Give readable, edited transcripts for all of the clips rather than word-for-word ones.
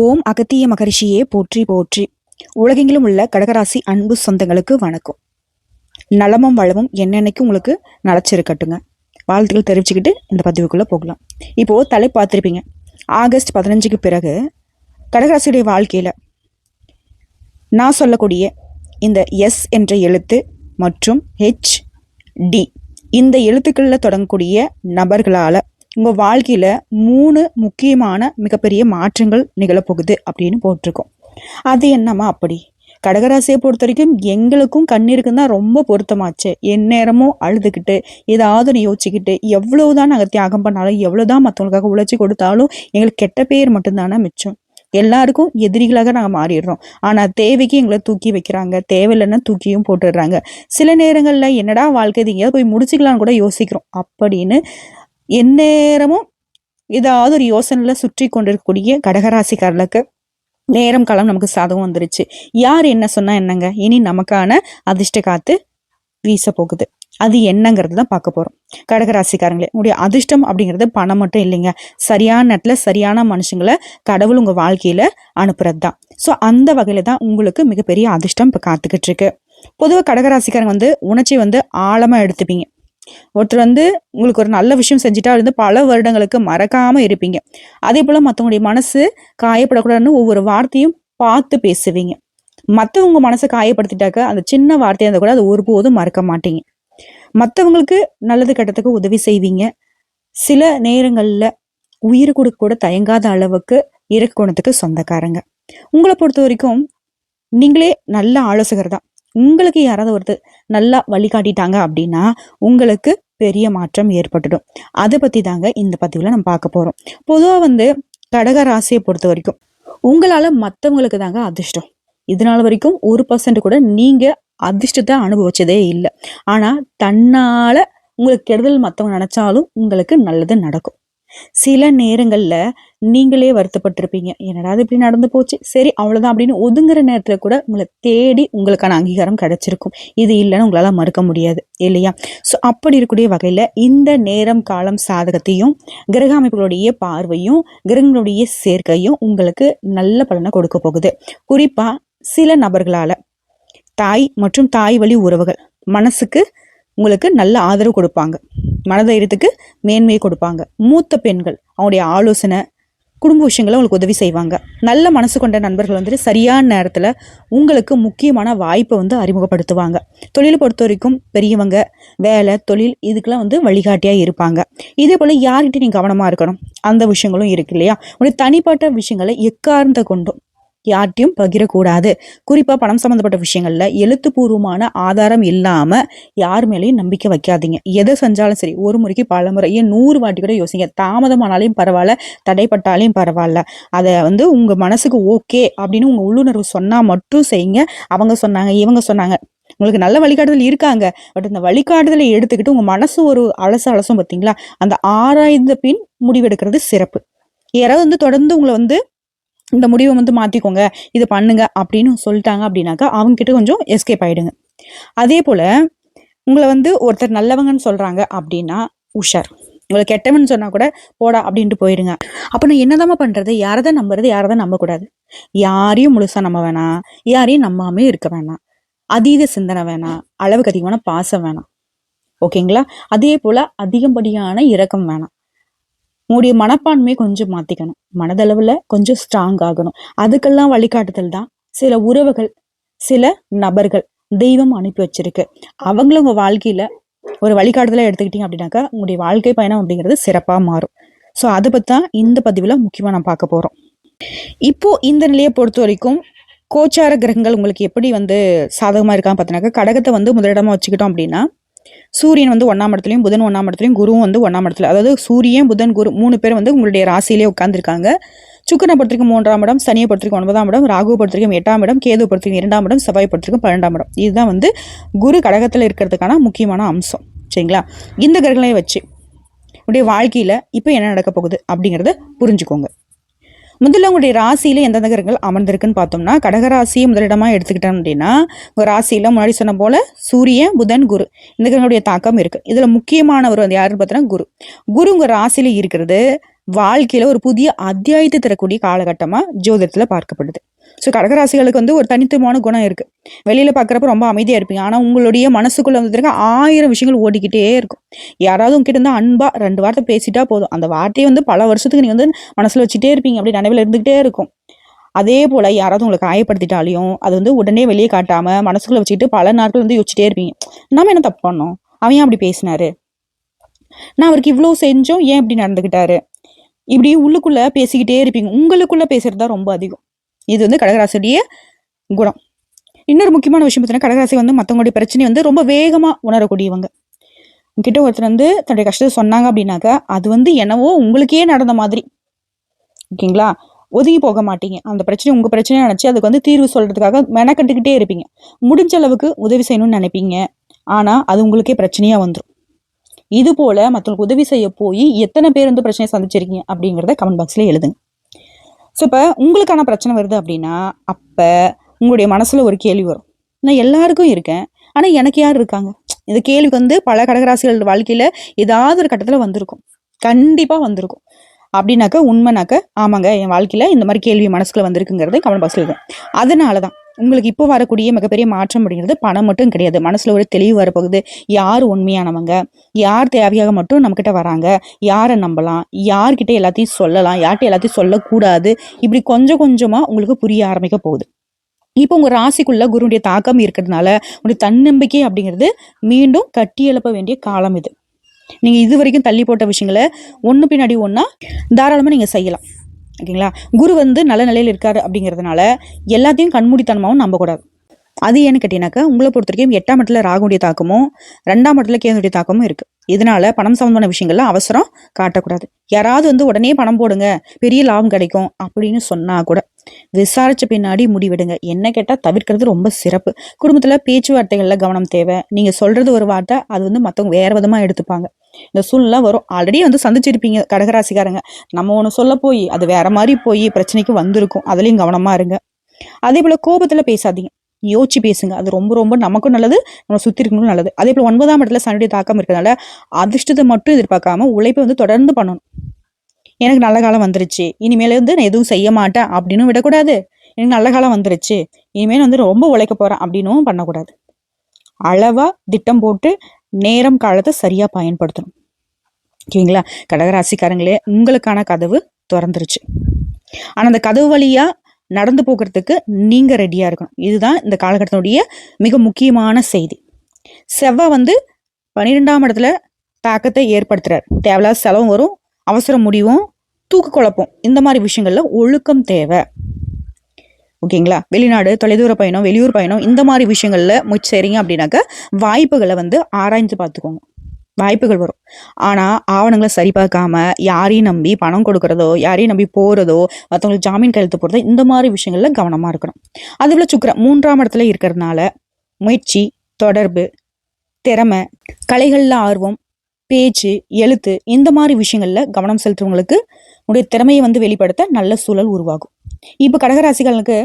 ஓம் அகத்திய மகரிஷியே போற்றி போற்றி. உலகெங்கிலும் உள்ள கடகராசி அன்பு சொந்தங்களுக்கு வணக்கம். நலமும் வளமும் என்னென்னைக்கு உங்களுக்கு நலச்சிருக்கட்டுங்க. வாழ்த்துக்கள் தெரிவிச்சுக்கிட்டு இந்த பதிவுக்குள்ளே போகலாம். இப்போது தலை பார்த்துருப்பீங்க. ஆகஸ்ட் 15க்கு பிறகு கடகராசியுடைய வாழ்க்கையில் நான் சொல்லக்கூடிய இந்த எஸ் என்ற எழுத்து மற்றும் டி இந்த எழுத்துக்களில் தொடங்கக்கூடிய நபர்களால் உங்கள் வாழ்க்கையில் 3 முக்கியமான மிகப்பெரிய மாற்றங்கள் நிகழப்போகுது அப்படின்னு போட்டிருக்கோம். அது என்னம்மா அப்படி? கடகராசியை பொறுத்த வரைக்கும் எங்களுக்கும் கண்ணீருக்கும் தான் ரொம்ப பொருத்தமாச்சு. எந்நேரமும் அழுதுகிட்டு ஏதாவது யோசிச்சுக்கிட்டு எவ்வளவுதான் நாங்கள் தியாகம் பண்ணாலும் எவ்வளோதான் மற்றவங்களுக்காக உழைச்சி கொடுத்தாலும் எங்களுக்கு கெட்ட பேர் மட்டும்தானே மிச்சம். எல்லாருக்கும் எதிரிகளாக நாங்கள் மாறிடுறோம். ஆனால் தேவைக்கு எங்களை தூக்கி வைக்கிறாங்க, தேவையில்லைன்னா தூக்கியும் போட்டுடுறாங்க. சில நேரங்களில் என்னடா வாழ்க்கை இது எங்கேயாவது போய் முடிச்சுக்கலான்னு கூட யோசிக்கிறோம். அப்படின்னு எந்நேரமும் ஏதாவது ஒரு யோசனையில் சுற்றி கொண்டிருக்கக்கூடிய கடகராசிக்காரர்களுக்கு நேரம் காலம் நமக்கு சாதகம் வந்துருச்சு. யார் என்ன சொன்னா என்னங்க, இனி நமக்கான அதிர்ஷ்ட காத்து வீச போகுது. அது என்னங்கிறது தான் பார்க்க போறோம். கடகராசிக்காரங்களே, உங்களுடைய அதிர்ஷ்டம் அப்படிங்கிறது பணம் மட்டும் இல்லைங்க. சரியான நேரத்துல சரியான மனுஷங்களை கடவுள் உங்க வாழ்க்கையில அனுப்புறது தான். ஸோ அந்த வகையில தான் உங்களுக்கு மிகப்பெரிய அதிர்ஷ்டம் இப்போ காத்துக்கிட்டு இருக்கு. பொதுவாக கடகராசிக்காரங்க உணர்ச்சி ஆழமா எடுத்துப்பீங்க. ஒருத்தர் உங்களுக்கு ஒரு நல்ல விஷயம் செஞ்சுட்டா பல வருடங்களுக்கு மறக்காம இருப்பீங்க. அதே போல மற்றவங்களுடைய மனசு காயப்படக்கூடாதுன்னு ஒவ்வொரு வார்த்தையும் பார்த்து பேசுவீங்க. மற்றவங்க மனசை காயப்படுத்திட்டாக்க அந்த சின்ன வார்த்தையா இருந்தால் கூட அது ஒருபோதும் மறக்க மாட்டீங்க. மற்றவங்களுக்கு நல்லது கெட்டத்துக்கு உதவி செய்வீங்க. சில நேரங்கள்ல உயிர் கொடுக்க கூட தயங்காத அளவுக்கு இறக்க குணத்துக்கு சொந்தக்காரங்க. உங்களை பொறுத்த வரைக்கும் நீங்களே நல்ல ஆலோசகர் தான். உங்களுக்கு யாராவது ஒருத்தர் நல்லா வழிகாட்டிட்டாங்க அப்படின்னா உங்களுக்கு பெரிய மாற்றம் ஏற்பட்டுடும். அதை பத்தி தாங்க இந்த பதிவுல நம்ம பார்க்க போறோம். பொதுவா கடக ராசியை பொறுத்த வரைக்கும் உங்களால மற்றவங்களுக்கு தாங்க அதிர்ஷ்டம். இதனால வரைக்கும் 1% கூட நீங்க அதிர்ஷ்டத்தை அனுபவிச்சதே இல்லை. ஆனா தன்னால உங்களுக்கு கெடுதல் மற்றவங்க நினைச்சாலும் உங்களுக்கு நல்லது நடக்கும். சில நேரங்கள்ல நீங்களே வருத்தப்பட்டிருப்பீங்க, என்னடா இப்படி நடந்து போச்சு, சரி அவ்வளவுதான் அப்படின்னு ஒதுங்குற நேரத்துல கூட உங்களை தேடி உங்களுக்கான அங்கீகாரம் கிடைச்சிருக்கும். இது இல்லைன்னு உங்களால மறுக்க முடியாது இல்லையா? ஸோ அப்படி இருக்கக்கூடிய வகையில இந்த நேரம் காலம் சாதகத்தையும் கிரக அமைப்புகளுடைய பார்வையும் கிரகங்களுடைய சேர்க்கையும் உங்களுக்கு நல்ல பலனை கொடுக்க போகுது. குறிப்பா சில நபர்களால தாய் மற்றும் தாய் வழி உறவுகள் மனசுக்கு உங்களுக்கு நல்ல ஆதரவு கொடுப்பாங்க, மனதைரியத்துக்கு மேன்மையை கொடுப்பாங்க. மூத்த பெண்கள் அவங்களுடைய ஆலோசனை குடும்ப விஷயங்களை உங்களுக்கு உதவி செய்வாங்க. நல்ல மனசு கொண்ட நண்பர்கள் சரியான நேரத்துல உங்களுக்கு முக்கியமான வாய்ப்பை அறிமுகப்படுத்துவாங்க. தொழிலை பொறுத்த வரைக்கும் பெரியவங்க வேலை தொழில் இதுக்கெல்லாம் வழிகாட்டியா இருப்பாங்க. இதே போல யார்கிட்ட நீங்க கவனமா இருக்கணும் அந்த விஷயங்களும் இருக்கு இல்லையா? உங்களுடைய தனிப்பட்ட விஷயங்களை எக்காரணத்தை கொண்டும் யார்ட்டையும் பகிரக்கூடாது. குறிப்பா பணம் சம்பந்தப்பட்ட விஷயங்கள்ல எழுத்துப்பூர்வமான ஆதாரம் இல்லாம யார் மேலேயும் நம்பிக்கை வைக்காதீங்க. எதை செஞ்சாலும் சரி ஒரு முறைக்கு பல முறை 100 வாட்டி கூட யோசிங்க. தாமதமானாலையும் பரவாயில்ல, தடைப்பட்டாலையும் பரவாயில்ல. அதை உங்க மனசுக்கு ஓகே அப்படின்னு உங்க உள்ளுணர்வு சொன்னா மட்டும் செய்யுங்க. அவங்க சொன்னாங்க இவங்க சொன்னாங்க, உங்களுக்கு நல்ல வழிகாட்டுதல் இருக்காங்க, பட் இந்த வழிகாட்டுதலை எடுத்துக்கிட்டு உங்க மனசு ஒரு அலசும் பார்த்தீங்களா, அந்த ஆராய்ந்த பின் முடிவெடுக்கிறது சிறப்பு. யாராவது தொடர்ந்து உங்களை இந்த முடிவை மாத்திக்கோங்க, இது பண்ணுங்க அப்படின்னு சொல்லிட்டாங்க அப்படின்னாக்கா அவங்க கிட்ட கொஞ்சம் எஸ்கேப் ஆயிடுங்க. அதே போல உங்களை ஒருத்தர் நல்லவங்கன்னு சொல்றாங்க அப்படின்னா உஷார். உங்களை கெட்டவன் சொன்னா கூட போடா அப்படின்ட்டு போயிடுங்க. அப்ப நான் என்னதாம்மா பண்றது? யாரதான் நம்புறது, யாரதான் நம்ப கூடாது? யாரையும் முழுசா நம்ப வேணாம், யாரையும் நம்பாமே இருக்க வேணாம். அதீத சிந்தனை வேணாம், அளவுக்கு அதிகமான பாசம் வேணாம். ஓகேங்களா? அதே போல அதிகப்படியான இரக்கம் வேணாம். உங்களுடைய மனப்பான்மையை கொஞ்சம் மாத்திக்கணும். மனதளவுல கொஞ்சம் ஸ்ட்ராங் ஆகணும். அதுக்கெல்லாம் வழிகாட்டுதல் தான் சில உறவுகள், சில நபர்கள் தெய்வம் அனுப்பி வச்சிருக்கு. அவங்களும் உங்க வாழ்க்கையில ஒரு வழிகாட்டுதலை எடுத்துக்கிட்டீங்க அப்படின்னாக்கா உங்களுடைய வாழ்க்கை பயணம் அப்படிங்கிறது சிறப்பா மாறும். ஸோ அதை பத்தி தான் இந்த பதிவுல முக்கியமா நான் பார்க்க போறோம். இப்போ இந்த நிலையை பொறுத்த வரைக்கும் கோச்சார கிரகங்கள் உங்களுக்கு எப்படி சாதகமா இருக்கான்னு பார்த்தீங்கன்னாக்கா, கடகத்தை முதலிடமா வச்சுக்கிட்டோம் அப்படின்னா சூரியன் 1ஆம் இடத்துலையும் புதன் 1ஆம் இடத்துலையும் குருவும் 1ஆம் இடத்துல, அதாவது சூரியன் புதன் குரு 3 பேர் உங்களுடைய ராசியிலே உட்கார்ந்துருக்காங்க. சுக்கிரனை பொறுத்திருக்கும் 3ஆம் இடம், சனியை பொறுத்திருக்கும் 9ஆம் இடம், ராகுவை பொறுத்திருக்கும் 8ஆம் இடம், கேது பொறுத்திருக்கும் 2ஆம் இடம், செவ்வாயை பொறுத்திருக்கும் 12ஆம் இடம். இதுதான் குரு கடகத்துல இருக்கிறதுக்கான முக்கியமான அம்சம். சரிங்களா? இந்த கிரகங்களை வச்சு உங்களுடைய வாழ்க்கையில இப்ப என்ன நடக்க போகுது அப்படிங்கறத புரிஞ்சுக்கோங்க. முதல்ல உங்களுடைய ராசியில எந்தெந்த கிரகங்கள் அமர்ந்திருக்குன்னு பார்த்தோம்னா, கடகராசியை முதலிடமா எடுத்துக்கிட்டோம் அப்படின்னா உங்க ராசியில முன்னாடி சொன்ன போல சூரியன் புதன் குரு இந்த கிரகங்களுடைய தாக்கம் இருக்கு. இதுல முக்கியமானவர் யாருன்னு பார்த்தோன்னா குரு. குரு உங்க ராசியில இருக்கிறது வாழ்க்கையில ஒரு புதிய அத்தியாயத்தை தரக்கூடிய காலகட்டமா ஜோதிடத்துல பார்க்கப்படுது. ஸோ கடகராசிகளுக்கு வந்து ஒரு தனித்துவமான குணம் இருக்கு. வெளியில பாக்குறப்ப ரொம்ப அமைதியா இருப்பீங்க, ஆனா உங்களுடைய மனசுக்குள்ள வந்து 1000 விஷயங்கள் ஓடிக்கிட்டே இருக்கும். யாராவது உங்ககிட்ட இருந்தா அன்பா 2 வார்த்தை பேசிட்டா போதும், அந்த வார்த்தையை வந்து பல வருஷத்துக்கு நீங்க வந்து மனசுல வச்சுட்டே இருப்பீங்க, அப்படி நினைவுல இருந்துகிட்டே இருக்கும். அதே போல யாராவது உங்களை காயப்படுத்திட்டாலையும் அது வந்து உடனே வெளியே காட்டாம மனசுக்குள்ள வச்சுக்கிட்டு பல நாட்கள் வந்து யோசிச்சுட்டே இருப்பீங்க. நாம என்ன தப்பு பண்ணோம், அவன் ஏன் அப்படி பேசினாரு, நான் அவருக்கு இவ்வளவு செஞ்சோம் ஏன் இப்படி நடந்துகிட்டாரு, இப்படி உள்ளுக்குள்ள பேசிக்கிட்டே இருப்பீங்க. உங்களுக்குள்ள பேசுறது தான் ரொம்ப அதிகம். இது வந்து கடகராசியுடைய குணம். இன்னொரு முக்கியமான விஷயம் பார்த்தீங்கன்னா, கடகராசி வந்து மற்றவங்களுடைய பிரச்சனையை வந்து ரொம்ப வேகமா உணரக்கூடியவங்க. உங்ககிட்ட ஒருத்தர் வந்து தன்னுடைய கஷ்டத்தை சொன்னாங்க அப்படின்னாக்கா அது வந்து என்னவோ உங்களுக்கே நடந்த மாதிரி, ஓகேங்களா, ஒதுங்கி போக மாட்டீங்க. அந்த பிரச்சனை உங்க பிரச்சனையா நினைச்சு அதுக்கு வந்து தீர்வு சொல்றதுக்காக மெனக்கட்டுக்கிட்டே இருப்பீங்க. முடிஞ்ச அளவுக்கு உதவி செய்யணும்னு நினைப்பீங்க, ஆனா அது உங்களுக்கே பிரச்சனையா வந்துடும். இது போல மற்றவங்களுக்கு உதவி செய்ய போய் எத்தனை பேர் வந்து பிரச்சனையை சந்திச்சிருக்கீங்க அப்படிங்கிறத கமெண்ட் பாக்ஸ்ல எழுதுங்க. ஸோ இப்போ உங்களுக்கான பிரச்சனை வருது அப்படின்னா அப்ப உங்களுடைய மனசுல ஒரு கேள்வி வரும், நான் எல்லாருக்கும் இருக்கேன் ஆனா எனக்கு யார் இருக்காங்க. இந்த கேள்விக்கு வந்து பல கடகராசிகள் வாழ்க்கையில ஏதாவது ஒரு கட்டத்துல வந்திருக்கும், கண்டிப்பா வந்திருக்கும். அப்படின்னாக்க உண்மைனாக்க ஆமாங்க என் வாழ்க்கையில இந்த மாதிரி கேள்வி மனசுக்குள்ள வந்திருக்குங்கிறது கமெண்ட் பாக்ஸ்ல இருக்கும். அதனாலதான் உங்களுக்கு இப்போ வரக்கூடிய மிகப்பெரிய மாற்றம் அப்படிங்கிறது பணம் மட்டும் கிடையாது, மனசுல ஒரு தெளிவு வரப்போகுது. யார் உண்மையானவங்க, யார் தேவையாக மட்டும் நம்ம கிட்ட வராங்க, யாரை நம்பலாம், யார்கிட்ட எல்லாத்தையும் சொல்லலாம், யார்கிட்ட எல்லாத்தையும் சொல்லக்கூடாது, இப்படி கொஞ்சம் கொஞ்சமா உங்களுக்கு புரிய ஆரம்பிக்க போகுது. இப்போ உங்க ராசிக்குள்ள குருடைய தாக்கம் இருக்கிறதுனால உங்களுடைய தன்னம்பிக்கை அப்படிங்கிறது மீண்டும் கட்டி எழுப்ப வேண்டிய காலம் இது. நீங்க இது வரைக்கும் தள்ளி போட்ட விஷயங்களை ஒண்ணு பின்னாடி ஒண்ணா தாராளமா நீங்க செய்யலாம், ஓகேங்களா. குரு வந்து நல்ல நிலையில இருக்காரு அப்படிங்கிறதுனால எல்லாத்தையும் கண்மூடித்தனமாவும் நம்பக்கூடாது. அது ஏன்னு கேட்டீங்கன்னாக்கா உங்களை பொறுத்த வரைக்கும் 8ஆம் இடத்துல ராகுடைய தாக்கமும் 2ஆம் இடத்துல கேதுடைய தாக்கமும் இருக்கு. இதனால பணம் சம்பந்தமான விஷயங்கள்ல அவசரம் காட்டக்கூடாது. யாராவது வந்து உடனே பணம் போடுங்க பெரிய லாபம் கிடைக்கும் அப்படின்னு சொன்னா கூட விசாரிச்ச பின்னாடி முடிவெடுங்க. என்ன கேட்டா தவிர்க்கிறது ரொம்ப சிறப்பு. குடும்பத்துல பேச்சுவார்த்தைகள்ல கவனம் தேவை. நீங்க சொல்றது ஒரு வார்த்தை அது வந்து மத்தவங்க வேற விதமா எடுத்துப்பாங்க. இந்த சூழ்நிலை வரும். ஆல்ரெடி வந்து சந்திச்சிருப்பீங்க கடகராசிக்காரங்க. நம்ம ஒண்ணு சொல்ல போய் அது வேற மாதிரி போய் பிரச்சனைக்கு வந்திருக்கும். அதுலயும் கவனமா இருங்க. அதே போல கோபத்துல பேசாதீங்க, யோசிச்சு பேசுங்க. அது ரொம்ப ரொம்ப நமக்கும் நல்லது, நம்ம சுத்தி இருக்கணும் நல்லது. அதே போல 9ஆம் இடத்துல சனியுடைய தாக்கம் இருக்கிறதுனால அதிர்ஷ்டத்தை மட்டும் எதிர்பார்க்காம உழைப்பை வந்து தொடர்ந்து பண்ணணும். எனக்கு நல்ல காலம் வந்துருச்சு இனிமேல இருந்து நான் எதுவும் செய்ய மாட்டேன் அப்படின்னு விடக்கூடாது. எனக்கு நல்ல காலம் வந்துருச்சு இனிமேல் வந்து ரொம்ப உழைக்க போறேன் அப்படின்னும் பண்ணக்கூடாது. அளவா திட்டம் போட்டு நேரம் காலத்தை சரியா பயன்படுத்தணும், ஓகேங்களா. கடகராசிக்காரங்களே உங்களுக்கான கதவு திறந்துருச்சு. ஆனா அந்த கதவு வழியா நடந்து போகிறதுக்கு நீங்க ரெடியா இருக்கணும். இதுதான் இந்த காலகட்டத்தினுடைய மிக முக்கியமான செய்தி. செவ்வாய் வந்து 12ஆம் இடத்துல தாக்கத்தை ஏற்படுத்துறாரு. தேவையில்லாத செலவும் வரும், அவசர முடிவும், தூக்கு குழப்பம், இந்த மாதிரி விஷயங்கள்ல ஒழுக்கம் தேவை, ஓகேங்களா. வெளிநாடு தொலைதூர பயணம் வெளியூர் பயணம் இந்த மாதிரி விஷயங்கள்ல முயற்சி செய்றீங்க அப்படின்னாக்க வாய்ப்புகளை வந்து ஆராய்ஞ்சு பார்த்துக்கோங்க. வாய்ப்புகள் வரும், ஆனா ஆவணங்களை சரி பார்க்காம யாரையும் நம்பி பணம் கொடுக்கறதோ யாரையும் நம்பி போறதோ மற்றவங்களுக்கு ஜாமீன் கையெழுத்து போறதோ இந்த மாதிரி விஷயங்கள்ல கவனமா இருக்கணும். அதுபோல சுக்கிரன் 3ஆம் இடத்துல இருக்கிறதுனால முயற்சி, தொடர்பு, திறமை, கலைகள்ல ஆர்வம், பேச்சு, எழுத்து இந்த மாதிரி விஷயங்கள்ல கவனம் செலுத்துறவங்களுக்கு உடைய திறமையை வந்து வெளிப்படுத்த நல்ல சூழல் உருவாகும். இப்ப கடகராசிகளுக்கு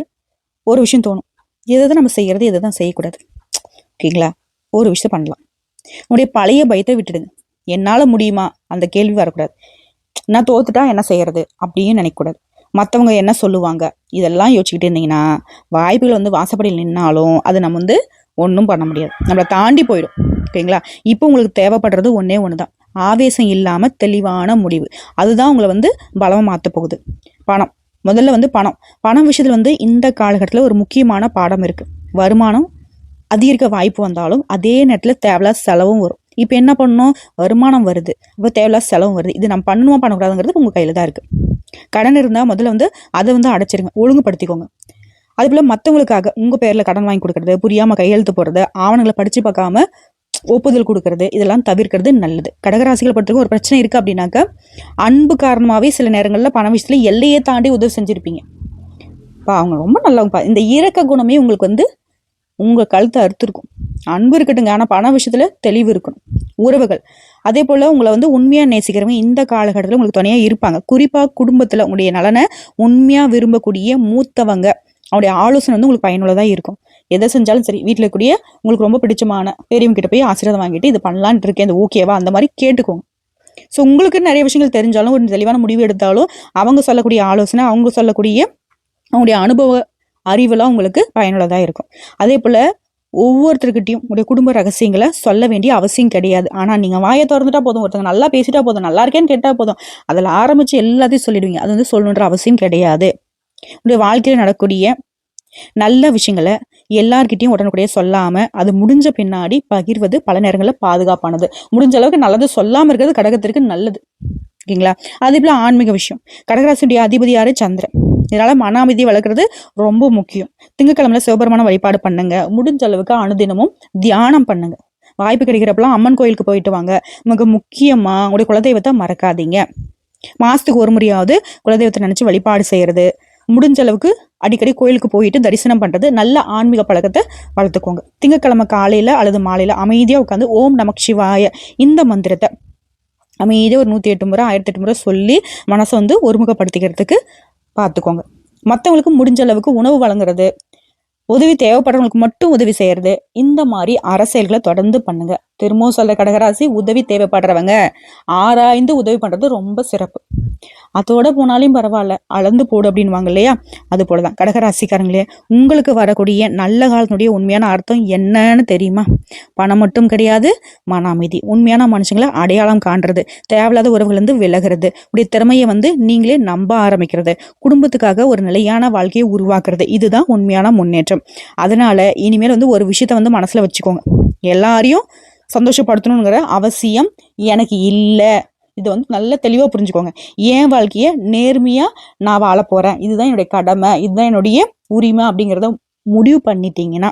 ஒரு விஷயம் தோணும், எதை நம்ம செய்யறது எதை தான் செய்யக்கூடாது, ஓகேங்களா. ஒரு விஷயம் பண்ணலாம், உடைய பழைய பயத்தை விட்டுடுங்க. என்னால முடியுமா அந்த கேள்வி வரக்கூடாது. நான் தோத்துட்டா என்ன செய்யறது அப்படின்னு நினைக்கக்கூடாது. மற்றவங்க என்ன சொல்லுவாங்க இதெல்லாம் யோசிச்சுக்கிட்டு இருந்தீங்கன்னா வாய்ப்புகள் வந்து வாசப்படியில் நின்னாலும் அது நம்ம வந்து ஒன்றும் பண்ண முடியாது, நம்மளை தாண்டி போயிடும், ஓகேங்களா. இப்போ உங்களுக்கு தேவைப்படுறது ஒன்னே ஒண்ணுதான், ஆவேசம் இல்லாம தெளிவான முடிவு. அதுதான் உங்களை வந்து பலமா மாத்த போகுது. பணம் முதல்ல வந்து பணம் விஷயத்துல வந்து இந்த காலகட்டத்துல ஒரு முக்கியமான பாடம் இருக்கு. வருமானம் அதிகரிக்க வாய்ப்பு வந்தாலும் அதே நேரத்துல தேவையில்லாத செலவும் வரும். இப்ப என்ன பண்ணணும், வருமானம் வருது அப்போ தேவையில்லாத செலவும் வருது. இது நம்ம பண்ணணுமா பண்ணக்கூடாதுங்கிறது உங்க கையில தான் இருக்கு. கடன் இருந்தா முதல்ல வந்து அதை வந்து அடைச்சிருங்க, ஒழுங்குபடுத்திக்கோங்க. அதே போல மற்றவங்களுக்காக உங்க பேர்ல கடன் வாங்கி கொடுக்கறது, புரியாம கையெழுத்து போடுறது, ஆவணங்களை படிச்சு பார்க்காம ஒப்புதல் கொடுக்கறது, இதெல்லாம் தவிர்க்கிறது நல்லது. கடகராசிகளை பொறுத்தவரைக்கும் ஒரு பிரச்சனை இருக்கு அப்படின்னாக்க அன்பு காரணமாவே சில நேரங்கள்ல பண விஷயத்துல எல்லையே தாண்டி உதவி செஞ்சிருப்பீங்க. அவங்க ரொம்ப நல்லவங்கப்பா, இந்த இரக்க குணமே உங்களுக்கு வந்து உங்க கழுத்தை அறுத்திருக்கும். அன்பு இருக்கட்டுங்க, ஆனா பண விஷயத்துல தெளிவு இருக்கணும். உறவுகள் அதே போல உங்களை வந்து உண்மையா நேசிக்கிறவங்க இந்த காலகட்டத்தில் உங்களுக்கு துணையா இருப்பாங்க. குறிப்பா குடும்பத்துல உங்களுடைய நலனை உண்மையா விரும்பக்கூடிய மூத்தவங்க அவருடைய ஆலோசனை வந்து உங்களுக்கு பயனுள்ளதா இருக்கும். எதை செஞ்சாலும் சரி வீட்டுல கூடிய உங்களுக்கு ரொம்ப பிடிச்சமான பெரியவங்க கிட்ட போய் ஆசீர்வாதம் வாங்கிட்டு இது பண்ணலான்ட்டு இருக்கேன், இது ஓகேவா அந்த மாதிரி கேட்டுக்கோங்க. ஸோ உங்களுக்கு நிறைய விஷயங்கள் தெரிஞ்சாலும் ஒரு தெளிவான முடிவு எடுத்தாலும் அவங்க சொல்லக்கூடிய ஆலோசனை, அவங்க சொல்லக்கூடிய அவங்களுடைய அனுபவ அறிவுலாம் உங்களுக்கு பயனுள்ளதாக இருக்கும். அதே போல் ஒவ்வொருத்தர்கிட்டையும் உடைய குடும்ப ரகசியங்களை சொல்ல வேண்டிய அவசியம் கிடையாது. ஆனால் நீங்கள் வாயை திறந்துட்டா போதும், ஒருத்தங்க நல்லா பேசிட்டா போதும், நல்லா இருக்கேன்னு கேட்டால் போதும், அதில் ஆரம்பித்து எல்லாத்தையும் சொல்லிடுவீங்க. அது வந்து சொல்லணுன்ற அவசியம் கிடையாது. உடைய வாழ்க்கையில் நடக்கக்கூடிய நல்ல விஷயங்களை எல்லார்கிட்டையும் உடனுக்குடைய சொல்லாம அது முடிஞ்ச பின்னாடி பகிர்வது பல நேரங்களில் பாதுகாப்பானது. முடிஞ்ச அளவுக்கு நல்லது சொல்லாம இருக்கிறது கடகத்திற்கு நல்லது. ஓகேங்களா? அதே போல ஆன்மீக விஷயம், கடகராசியுடைய அதிபதி யாரு? சந்திரன். இதனால மன அமைதியை வளர்க்குறது ரொம்ப முக்கியம். திங்கக்கிழமையில சிவபெருமான வழிபாடு பண்ணுங்க. முடிஞ்ச அளவுக்கு அனுதினமும் தியானம் பண்ணுங்க. வாய்ப்பு கிடைக்கிறப்பெல்லாம் அம்மன் கோயிலுக்கு போயிட்டு வாங்க. மிக முக்கியமா உங்களுடைய குலதெய்வத்தை மறக்காதீங்க. மாசத்துக்கு ஒரு முறையாவது குலதெய்வத்தை நினைச்சு வழிபாடு செய்யறது, முடிஞ்ச அளவுக்கு அடிக்கடி கோயிலுக்கு போயிட்டு தரிசனம் பண்றது, நல்ல ஆன்மீக பழக்கத்தை வளர்த்துக்கோங்க. திங்கக்கிழமை காலையில அல்லது மாலையில அமைதியா உட்காந்து ஓம் நமக் சிவாய இந்த மந்திரத்தை அமைதியாக ஒரு 108 முறை 1008 முறை சொல்லி மனசை வந்து ஒருமுகப்படுத்திக்கிறதுக்கு பார்த்துக்கோங்க. மற்றவங்களுக்கு முடிஞ்ச அளவுக்கு உணவு வழங்குறது, உதவி தேவைப்படுறவங்களுக்கு மட்டும் உதவி செய்யறது, இந்த மாதிரி அரசியல்களை தொடர்ந்து பண்ணுங்க. திரும்பவும் சொல்ற கடகராசி, உதவி தேவைப்படுறவங்க ஆராய்ந்து உதவி பண்றது ரொம்ப சிறப்பு. அதோட போனாலும் பரவாயில்ல, அளந்து போடு அப்படின்வாங்க இல்லையா? அது போலதான் கடகராசிக்காரங்களே, உங்களுக்கு வரக்கூடிய நல்ல காலத்தினுடைய உண்மையான அர்த்தம் என்னன்னு தெரியுமா? பணம் மட்டும் கிடையாது, மன அமைதி. உண்மையான மனுஷங்களை அடையாளம் காண்றது, தேவையில்லாத உறவுலேருந்து விலகிறது, உடைய திறமையை வந்து நீங்களே நம்ப ஆரம்பிக்கிறது, குடும்பத்துக்காக ஒரு நிலையான வாழ்க்கையை உருவாக்குறது, இதுதான் உண்மையான முன்னேற்றம். அதனால இனிமேல் வந்து ஒரு விஷயத்த வந்து மனசுல வச்சுக்கோங்க, எல்லாரையும் சந்தோஷப்படுத்தணுங்கிற அவசியம் எனக்கு இல்லை. இதை வந்து நல்ல தெளிவாக புரிஞ்சுக்கோங்க. என் வாழ்க்கையை நேர்மையாக நான் வாழ போகிறேன், இதுதான் என்னுடைய கடமை, இதுதான் என்னுடைய உரிமை அப்படிங்கிறத முடிவு பண்ணிட்டீங்கன்னா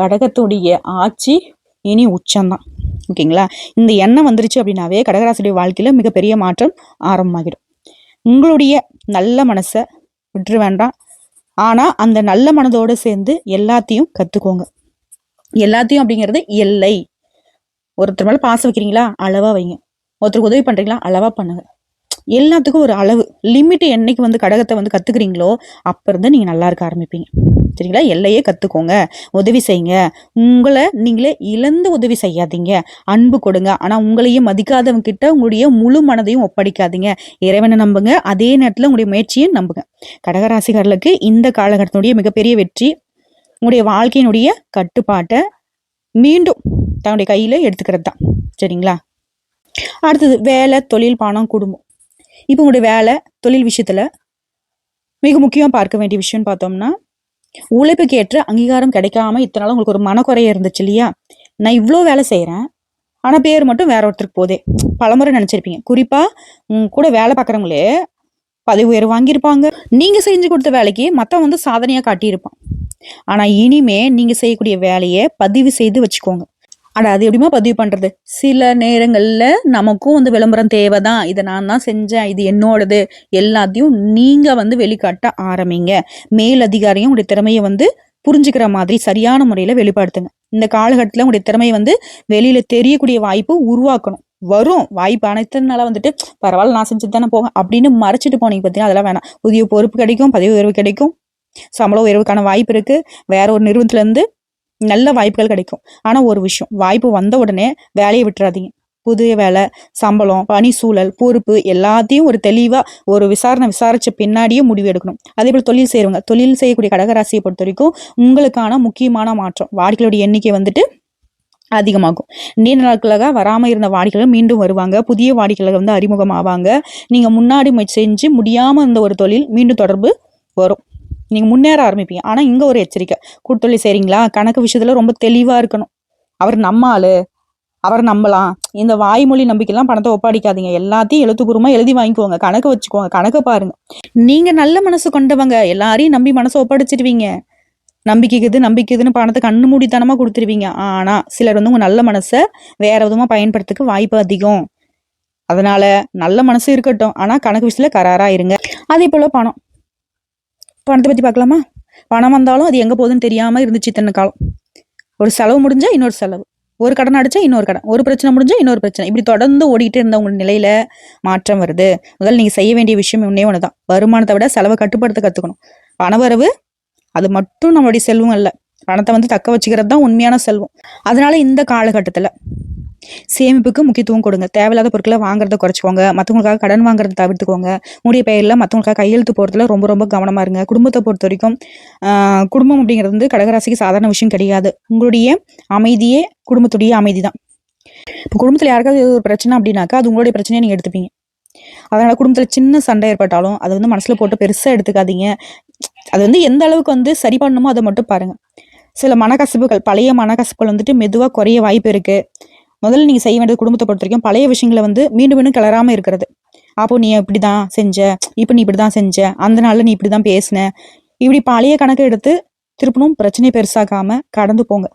கடகத்துடைய ஆட்சி இனி உச்சம்தான். ஓகேங்களா? இந்த எண்ணம் வந்துருச்சு அப்படின்னாவே கடகராசியுடைய வாழ்க்கையில் மிகப்பெரிய மாற்றம் ஆரம்பமாகிடும். உங்களுடைய நல்ல மனசை விட்டுற வேண்டாம். ஆனால் அந்த நல்ல மனதோடு சேர்ந்து எல்லாத்தையும் கற்றுக்கோங்க. எல்லாத்தையும் அப்படிங்கிறது எல்லை. ஒருத்தர் மேலே பாசம் வைக்கிறீங்களா, அளவாக வைங்க. ஒருத்தருக்கு உதவி பண்ணுறீங்களா, அளவாக பண்ணுங்க. எல்லாத்துக்கும் ஒரு அளவு லிமிட். என்னைக்கு வந்து கடகத்தை வந்து கற்றுக்குறீங்களோ அப்போ இருந்து நீங்கள் நல்லா இருக்க ஆரம்பிப்பீங்க. சரிங்களா? எல்லையே கற்றுக்கோங்க, உதவி செய்யுங்க. உங்களை நீங்களே இழந்து உதவி செய்யாதீங்க, அன்பு கொடுங்க. ஆனால் உங்களையும் மதிக்காதவங்க கிட்ட உங்களுடைய முழு மனதையும் ஒப்படைக்காதீங்க. இறைவனை நம்புங்க, அதே நேரத்தில் உங்களுடைய முயற்சியும் நம்புங்க. கடகராசிக்காரர்களுக்கு இந்த காலகட்டத்தினுடைய மிகப்பெரிய வெற்றி உங்களுடைய வாழ்க்கையினுடைய கட்டுப்பாட்டை மீண்டும் தன்னுடைய கையில் எடுத்துக்கிறது தான். சரிங்களா? அடுத்தது வேலை, தொழில், பணம், குடும்பம். இப்போ உங்களுடைய வேலை தொழில் விஷயத்துல மிக முக்கியம் பார்க்க வேண்டிய விஷயம்னு பார்த்தோம்னா, உழைப்புக்கு ஏற்ற அங்கீகாரம் கிடைக்காம இத்தனை நாள் உங்களுக்கு ஒரு மனக்குறைய இருந்துச்சு இல்லையா? நான் இவ்வளோ வேலை செய்கிறேன், ஆனால் பேர் மட்டும் வேற ஒருத்தருக்கு போதே. பலமுறை நினச்சிருப்பீங்க. குறிப்பாக கூட வேலை பார்க்குறவங்களே பதவி உயர்வு வாங்கியிருப்பாங்க. நீங்கள் செஞ்சு கொடுத்த வேலைக்கு மற்றவன் வந்து சாதனையாக காட்டியிருப்பான். ஆனால் இனிமே நீங்கள் செய்யக்கூடிய வேலையை பதிவு செய்து வச்சுக்கோங்க. ஆனால் அது எப்படிமா பதிவு பண்ணுறது? சில நேரங்களில் நமக்கும் வந்து விளம்பரம் தேவைதான். இதை நான் தான் செஞ்சேன், இது என்னோடது, எல்லாத்தையும் நீங்கள் வந்து வெளிக்காட்ட ஆரம்பிங்க. மேல் அதிகாரியும் உங்களுடைய திறமையை வந்து புரிஞ்சுக்கிற மாதிரி சரியான முறையில் வெளிப்படுத்துங்க. இந்த காலகட்டத்தில் உங்களுடைய திறமையை வந்து வெளியில் தெரியக்கூடிய வாய்ப்பு உருவாக்கணும். வரும் வாய்ப்பு அனைத்துனால வந்துட்டு பரவாயில்ல நான் செஞ்சு தானே போக அப்படின்னு மறைச்சிட்டு போனீங்க பார்த்தீங்கன்னா அதெல்லாம் வேணாம். புதிய பொறுப்பு கிடைக்கும், பதவி உயர்வு கிடைக்கும், சம்பள உயர்வுக்கான வாய்ப்பு இருக்குது, வேற ஒரு நிறுவனத்துலேருந்து நல்ல வாய்ப்புகள் கிடைக்கும். ஆனால் ஒரு விஷயம், வாய்ப்பு வந்த உடனே வேலையை விட்டுறாதீங்க. புதிய வேலை, சம்பளம், பணி சூழல், பொறுப்பு எல்லாத்தையும் ஒரு தெளிவாக ஒரு விசாரிச்ச பின்னாடியே முடிவு எடுக்கணும். அதே போல் தொழில் செய்கிறவங்க, தொழில் செய்யக்கூடிய கடகராசியை பொறுத்த வரைக்கும் உங்களுக்கான முக்கியமான மாற்றம், வாடிக்கையோட எண்ணிக்கை வந்துட்டு அதிகமாகும். நீண்ட நாட்களாக வராமல் இருந்த வாடிக்கையாளர் மீண்டும் வருவாங்க, புதிய வாடிக்கையாளர் வந்து அறிமுகமாவாங்க. நீங்கள் முன்னாடி முயற்சி செஞ்சு முடியாமல் இருந்த ஒரு தொழில் மீண்டும் தொடர்பு வரும், நீங்கள் முன்னேற ஆரம்பிப்பீங்க. ஆனால் இங்கே ஒரு எச்சரிக்கை, கூட்டொழில் செய்கிறீங்களா, கணக்கு விஷயத்தில் ரொம்ப தெளிவாக இருக்கணும். அவர் நம்ம ஆளு, அவர் நம்பலாம், இந்த வாய்மொழி நம்பிக்கைலாம் பணத்தை ஒப்படைக்காதீங்க. எல்லாத்தையும் எழுத்துப்பூர்வமாக எழுதி வாங்கிக்கோங்க, கணக்கு வச்சுக்கோங்க, கணக்கு பாருங்க. நீங்கள் நல்ல மனசு கொண்டவங்க, எல்லாரையும் நம்பி மனசை ஒப்படைச்சிடுவீங்க. நம்பிக்கைக்குதுன்னு பணத்தை கண்ணு மூடித்தனமாக கொடுத்துருவீங்க. ஆனால் சிலர் வந்து உங்கள் நல்ல மனசை வேற விதமாக பயன்படுத்துறதுக்கு வாய்ப்பு அதிகம். அதனால நல்ல மனசு இருக்கட்டும், ஆனால் கணக்கு விஷயத்தில் கராராக இருங்க. அதே போல் பணத்தை பற்றி பார்க்கலாமா? பணம் வந்தாலும் அது எங்கே போகுதுன்னு தெரியாமல் இருந்துச்சு இத்தனை காலம். ஒரு செலவு முடிஞ்சால் இன்னொரு செலவு, ஒரு கடன் அடித்தா இன்னொரு கடன், ஒரு பிரச்சனை முடிஞ்சால் இன்னொரு பிரச்சனை, இப்படி தொடர்ந்து ஓடிக்கிட்டே இருந்த உங்கள் நிலையில் மாற்றம் வருது. முதல்ல நீங்கள் செய்ய வேண்டிய விஷயம் ஒன்றே ஒன்று தான், வருமானத்தை விட செலவை கட்டுப்படுத்த கற்றுக்கணும். பணவரவு அது மட்டும் நம்மளுடைய செல்வம் இல்லை, பணத்தை வந்து தக்க வச்சுக்கிறது தான் உண்மையான செல்வம். அதனால இந்த காலகட்டத்தில் சேமிப்புக்கு முக்கியத்துவம் கொடுங்க. தேவையில்லாத பொருட்களை வாங்குறத குறைச்சிக்கோங்க. மற்றவங்களுக்காக கடன் வாங்குறத தவிர்த்துக்கோங்க. உங்களுடைய பெயரில் மற்றவங்களுக்காக கையெழுத்து போகிறதுல ரொம்ப ரொம்ப கவனமாக இருங்க. குடும்பத்தை பொறுத்த வரைக்கும் குடும்பம் அப்படிங்கிறது வந்து கடகராசிக்கு சாதாரண விஷயம் கிடையாது. உங்களுடைய அமைதியே குடும்பத்துடைய அமைதி தான். இப்போ குடும்பத்தில் யாருக்காவது ஒரு பிரச்சனை அப்படின்னாக்கா அது உங்களுடைய பிரச்சனையை நீங்கள் எடுத்துப்பீங்க. அதனால குடும்பத்தில் சின்ன சண்டை ஏற்பட்டாலும் அதை வந்து மனசில் போட்டு பெருசாக எடுத்துக்காதீங்க. அது வந்து எந்த அளவுக்கு வந்து சரி பண்ணணுமோ அதை மட்டும் பாருங்க. சில மனக்கசப்புகள், பழைய மனக்கசப்புகள் வந்துட்டு மெதுவாக குறைய வாய்ப்பு இருக்கு. முதல்ல நீங்க செய்ய வேண்டியது குடும்பத்தை பொறுத்த வரைக்கும் பழைய விஷயங்களை வந்து மீண்டும் மீண்டும் கிளறாம இருக்கிறது. அப்போ நீ இப்படிதான் செஞ்ச, இப்ப நீ இப்படிதான் செஞ்ச, அந்த நாள்ல நீ இப்படிதான் பேசின, இப்படி பழைய கணக்கு எடுத்து திருப்பணும் பிரச்சனையை பெருசாக்காம கடந்து போங்க.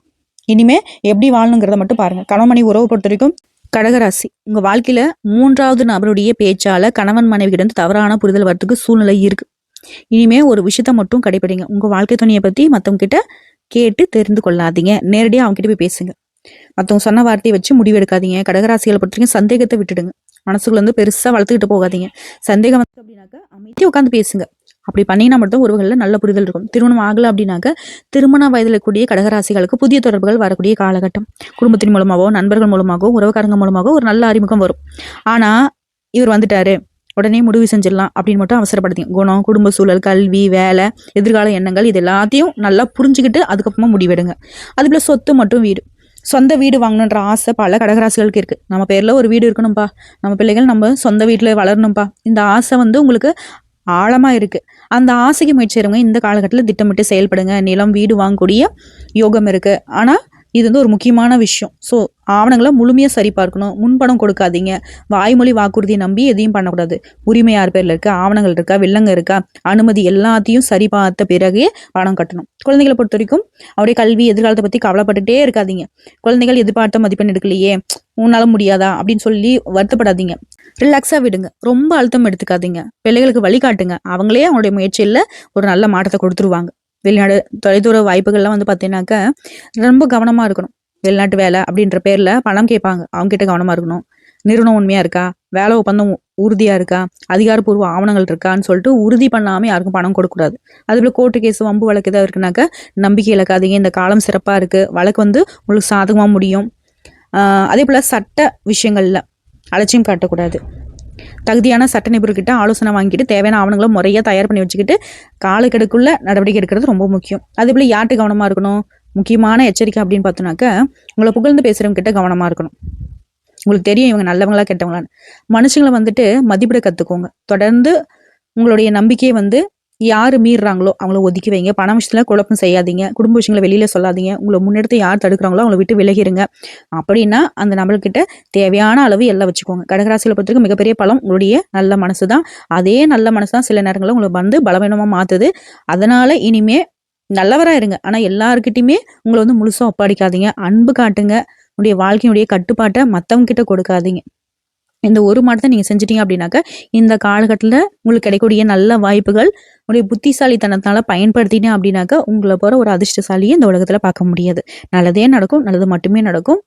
இனிமே எப்படி வாழணுங்கிறத மட்டும் பாருங்க. கணவன் உறவு பொறுத்த வரைக்கும் கடகராசி உங்க வாழ்க்கையில 3வது நபருடைய பேச்சால கணவன் மனைவி கிட்ட தவறான புரிதல் வரத்துக்கு சூழ்நிலை இருக்கு. இனிமே ஒரு விஷயத்த மட்டும் கடைபிடிங்க. உங்க வாழ்க்கை துணையை பத்தி மத்தவங்க கிட்ட கேட்டு தெரிந்து கொள்ளாதீங்க. நேரடியாக அவங்க கிட்ட போய் பேசுங்க. மற்றவங்க சொன்ன வார்த்தையை வச்சு முடிவு எடுக்காதீங்க. கடகராசிகளை பொறுத்தவரைக்கும் சந்தேகத்தை விட்டுடுங்க. மனசுக்குள்ள வந்து பெருசா வளர்த்துக்கிட்டு போகாதீங்க. சந்தேகம் வந்து அப்படின்னாக்கா அமைதியா உட்காந்து பேசுங்க. அப்படி பண்ணினா மட்டும் உறவுகளில் நல்ல புரிதல் இருக்கும். திருமணம் ஆகலை அப்படின்னாக்க திருமண வயதில் கூடிய கடகராசிகளுக்கு புதிய தொடர்புகள் வரக்கூடிய காலகட்டம். குடும்பத்தின் மூலமாகவோ நண்பர்கள் மூலமாகவோ உறவுக்காரங்க மூலமாகவோ ஒரு நல்ல அறிமுகம் வரும். ஆனா இவர் வந்துட்டாரு உடனே முடிவு செஞ்சிடலாம் அப்படின்னு மட்டும் அவசரப்படுத்தீங்க. குணம், குடும்ப சூழல், கல்வி, வேலை, எதிர்கால எண்ணங்கள் இது எல்லாத்தையும் நல்லா புரிஞ்சுக்கிட்டு அதுக்கப்புறமா முடிவெடுங்க. அதுபோல சொத்து மற்றும் வீடு, சொந்த வீடு வாங்கணுன்ற ஆசை பல கடகராசிகளுக்கு இருக்கு. நம்ம பேர்ல ஒரு வீடு இருக்கணும்ப்பா, நம்ம பிள்ளைகள் நம்ம சொந்த வீட்டுல வளரணும்ப்பா, இந்த ஆசை வந்து உங்களுக்கு ஆழமா இருக்கு. அந்த ஆசைக்கு முயற்சிறவங்க இந்த காலகட்டத்தில் திட்டமிட்டு செயல்படுங்க. நிலம், வீடு வாங்கக்கூடிய யோகம் இருக்கு. ஆனா இது வந்து ஒரு முக்கியமான விஷயம். ஸோ ஆவணங்களை முழுமையாக சரி பார்க்கணும். முன்பணம் கொடுக்காதீங்க. வாய்மொழி வாக்குறுதியை நம்பி எதையும் பண்ணக்கூடாது. உரிமை யார் பேர்ல இருக்கா, ஆவணங்கள் இருக்கா, வில்லங்க இருக்கா, அனுமதி எல்லாத்தையும் சரி பார்த்த பிறகே பணம் கட்டணும். குழந்தைகளை பொறுத்த வரைக்கும் அவருடைய கல்வி எதிர்காலத்தை பத்தி கவலைப்பட்டுட்டே இருக்காதீங்க. குழந்தைகள் எதிர்பார்த்த மதிப்பெண் எடுக்கலையே, உன்னால முடியாதா அப்படின்னு சொல்லி வருத்தப்படாதீங்க. ரிலாக்ஸா விடுங்க. ரொம்ப அழுத்தம் எடுத்துக்காதீங்க. பிள்ளைகளுக்கு வழிகாட்டுங்க. அவங்களே அவங்களுடைய முயற்சியில் ஒரு நல்ல மாற்றத்தை கொடுத்துருவாங்க. வெளிநாடு தொலைதூர வாய்ப்புகள்லாம் வந்து பார்த்தீங்கன்னாக்க ரொம்ப கவனமாக இருக்கணும். வெளிநாட்டு வேலை அப்படின்ற பேரில் பணம் கேட்பாங்க, அவங்க கிட்ட கவனமாக இருக்கணும். நிறுவனம் உண்மையாக இருக்கா, வேலை ஒப்பந்தம் உறுதியாக இருக்கா, அதிகாரப்பூர்வ ஆவணங்கள் இருக்கான்னு சொல்லிட்டு உறுதி பண்ணாமல் யாருக்கும் பணம் கொடுக்கூடாது. அதுபோல் கோர்ட்டு கேஸ், வம்பு வழக்கு ஏதாவது இருக்குனாக்கா நம்பிக்கை இழக்காதீங்க. இந்த காலம் சிறப்பாக இருக்குது, வழக்கு வந்து உங்களுக்கு சாதகமாக முடியும். அதே போல் சட்ட விஷயங்களில் அலட்சியம் காட்டக்கூடாது. தகுதியான சட்ட நிபுணர்கிட்ட ஆலோசனை வாங்கிட்டு தேவையான ஆவணங்களை முறையாக தயார் பண்ணி வச்சுக்கிட்டு காலக்கெடுக்குள்ள நடவடிக்கை எடுக்கிறது ரொம்ப முக்கியம். அதே போல் யார்கிட்ட கவனமாக இருக்கணும், முக்கியமான எச்சரிக்கை அப்படின்னு பார்த்தோன்னாக்க உங்களை புகழ்ந்து பேசுகிறவங்க கிட்ட கவனமாக இருக்கணும். உங்களுக்கு தெரியும் இவங்க நல்லவங்களா கெட்டவங்களான்னு. மனுஷங்களை வந்துட்டு மதிப்பிட கற்றுக்கோங்க. தொடர்ந்து உங்களுடைய நம்பிக்கையை வந்து யார் மீறுறாங்களோ அவங்கள ஒதுக்கி வைங்க. பண விஷயத்துல குழப்பம் செய்யாதீங்க. குடும்ப விஷயங்களை வெளியில சொல்லாதீங்க. உங்களை முன்னெடுத்து யார் தடுக்கிறாங்களோ அவங்கள விட்டு விலகிருங்க. அப்படின்னா அந்த நபர்கிட்ட தேவையான அளவு எல்லாம் வச்சுக்கோங்க. கடகராசியில பொறுத்தவரைக்கும் மிகப்பெரிய பலம் உங்களுடைய நல்ல மனசு தான். அதே நல்ல மனசு தான் சில நேரங்களில் உங்களை வந்து பலவீனமா மாத்துது. அதனால இனிமே நல்லவரா இருங்க. ஆனா எல்லாருக்கிட்டையுமே உங்களை வந்து முழுசா ஒப்படைக்காதீங்க. அன்பு காட்டுங்க. உங்களுடைய வாழ்க்கையுடைய கட்டுப்பாட்டை மற்றவங்க கிட்ட கொடுக்காதீங்க. இந்த ஒரு மாதத்தை நீங்க செஞ்சிட்டீங்க அப்படின்னாக்க இந்த காலகட்டத்தில் உங்களுக்கு கிடைக்கக்கூடிய நல்ல வாய்ப்புகள் உங்களுடைய புத்திசாலித்தனத்தால பயன்படுத்தினேன் அப்படின்னாக்க உங்களை போற ஒரு அதிர்ஷ்டசாலியை இந்த உலகத்துல பார்க்க முடியாது. நல்லதே நடக்கும், நல்லது மட்டுமே நடக்கும்.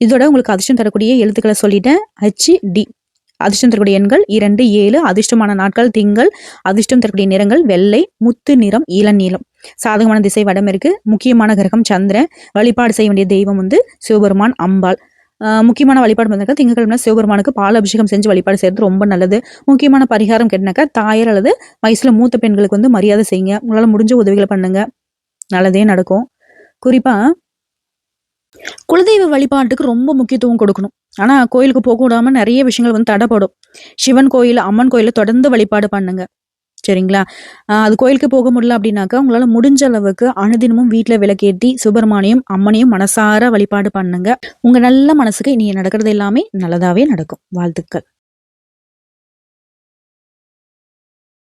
இதோட உங்களுக்கு அதிர்ஷ்டம் தரக்கூடிய எழுத்துக்களை சொல்லிட்டேன். HD. அதிர்ஷ்டம் தரக்கூடிய எண்கள் 2, 7. அதிர்ஷ்டமான நாட்கள் திங்கள். அதிர்ஷ்டம் தரக்கூடிய நிறங்கள் வெள்ளை, முத்து நிறம், இளநீலம். சாதகமான திசை வடமேற்கு. முக்கியமான கிரகம் சந்திரன். வழிபாடு செய்ய வேண்டிய தெய்வம் வந்து சிவபெருமான், அம்பாள். முக்கியமான வழிபாடு பார்த்தீங்கன்னா திங்கட்கிழமை சிவபெருமானுக்கு பால் அபிஷேகம் செஞ்சு வழிபாடு செய்யறது ரொம்ப நல்லது. முக்கியமான பரிகாரம் கேட்டினாக்கா தாயார் அல்லது வயசுல மூத்த பெண்களுக்கு வந்து மரியாதை செய்யுங்க. உங்களால முடிஞ்ச உதவிகளை பண்ணுங்க, நல்லதே நடக்கும். குறிப்பா குலதெய்வ வழிபாட்டுக்கு ரொம்ப முக்கியத்துவம் கொடுக்கணும். ஆனா கோயிலுக்கு போக விடாம நிறைய விஷயங்கள் வந்து தடைப்படும். சிவன் கோயில், அம்மன் கோயில தொடர்ந்து வழிபாடு பண்ணுங்க, சரிங்களா? அது கோயிலுக்கு போக முடியல அப்படின்னாக்கா உங்களால முடிஞ்ச அளவுக்கு அனுதினமும் வீட்டுல விளக்கேற்றி சுப்பிரமணியம் அம்மனையும் மனசார வழிபாடு பண்ணுங்க. உங்க நல்ல மனசுக்கு இனி நடக்கிறது எல்லாமே நல்லதாவே நடக்கும். வாழ்த்துக்கள்.